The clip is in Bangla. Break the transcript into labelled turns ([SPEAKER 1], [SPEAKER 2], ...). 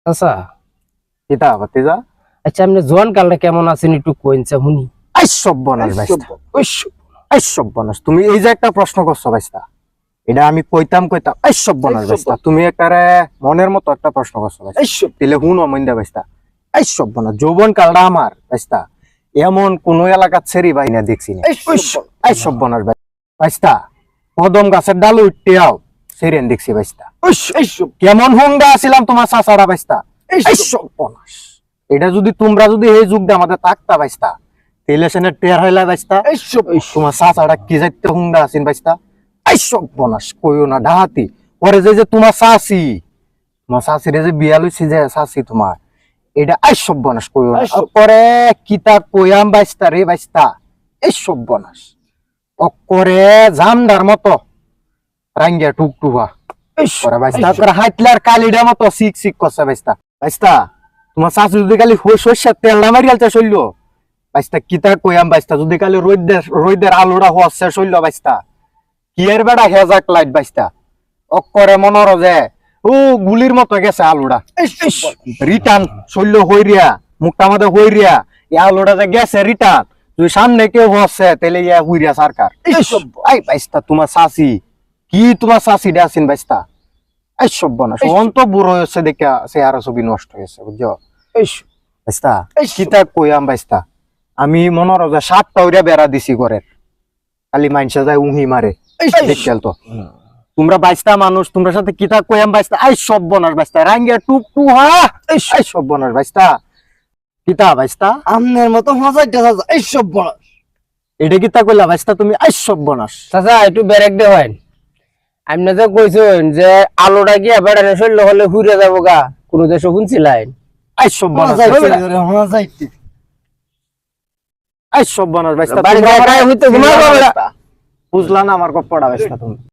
[SPEAKER 1] আচ্ছা
[SPEAKER 2] কিতা ভাতিজা?
[SPEAKER 1] আচ্ছা আপনি জোয়ান কালটা কেমন আছেন একটু কইনছে শুনি।
[SPEAKER 2] আই সব্বনাশ বাইস্তা, আই সব্বনাশ। তুমি এই যে একটা প্রশ্ন করছো বাইস্তা, এটা আমি কইতাম আই সব্বনাশ বাইস্তা। তুমি একটারে মনের মতো একটা প্রশ্ন করছো বাইস্তা, দিলে হুনো মইন্দা বাইস্তা। আই সব্বনাশ, যৌবন কালটা আমার বাইস্তা এমন কোন এলাকা ছেড়ি বাই না দেখছি না। আই সব্বনাশ বাইস্তা, কদম গাছের ডাল উঠতেও সেরেন দেখছি বাইস্তা। কেমন হুঙ্গা আছিলাম তোমার চাচারা বাইস্তা। আই সব্বনাশ, এটা যদি তোমরা যদি এই যুগটা আমাদের থাকতা বাইস্তা তাহলে সেনে টের হইলা বাইস্তা। তোমার চাচারা কি যাইতে হুঙ্গা আছেন বাইস্তা। আই সব্বনাশ কইও না ডাহাতি। পরে যে তোমার চাচিরে যে বিয়া লইছি যে চাচি তোমার, এটা আই সব্বনাশ কইও না। পরে কিতা কইয়াম বাইস্তা রে বাইস্তা, এই সব্বনাশ অকরে জামদার মতো রাঙ্গিয়া টুকটুকা পরে বাইস্তা করে হাইটলার কালিডা মতো সিক সিক করছে বাইস্তা। বাইস্তা তোমার চাচি যদি কালি সর্ষের তেলটা মারি আলতে চলল বাইস্তা, কিতা কইয়াম বাইস্তা, যদি কালি রোদের আলুটা হচ্ছে চলল বাইস্তা, কি এর বেড়া হেজাক লাইট বাইস্তা অকরে মনর যে ও গুলির মতো গেছে আলুটা। রিটার্ন চলল হইরিয়া মুখটা আমাদের হইরিয়া, এই আলুটা যে গেছে রিটার্ন, তুই সামনে কেউ হচ্ছে তাহলে ইয়া হইরিয়া সরকার। আই বাইস্তা তোমার চাচি কি, তোমার চাচিটা আছেন বাইস্তা। এই সব্বনাশ অন্ত বুড়ো হচ্ছে দেখে চেহারা ছবি নষ্ট হয়েছে বুঝছো বাইস্তা। কিতা কইয়াম বাইস্তা, আমি মনের যে 7টা উড়িয়া বেড়া দিছি ঘরের, খালি মাইনসা যায় উহি মারে দেখল তো। তোমরা বাইস্তা মানুষ, তোমরা সাথে কিতা কইয়াম বাইস্তা। আই সব্বনাশ বাইস্তা, রাঙ্গিয়া টুক টু হা। আই সব্বনাশ বাইস্তা, কিতা বাইস্তা
[SPEAKER 3] আমনের মতো মজাইটা চাচা। এই সব্বনাশ,
[SPEAKER 2] এটা কিতা কইলা বাইস্তা তুমি। আই সব্বনাশ
[SPEAKER 1] চাচা একটু ব্রেক দে হয়। আপনি যে কইছেন যে আলুটা গিয়া বেড়ানো শৈল হলে ঘুরে যাবো গা, কোন দেশে শুনছিলেন?
[SPEAKER 2] আই সব্বনাশ
[SPEAKER 3] মজাইতে
[SPEAKER 2] আই সব্বনাশ বাইস্তা।
[SPEAKER 1] বাড়ি যায় হইতে ঘুমাবো।
[SPEAKER 2] বুঝলা না আমার গপ্পটা বাইস্তা তুমি।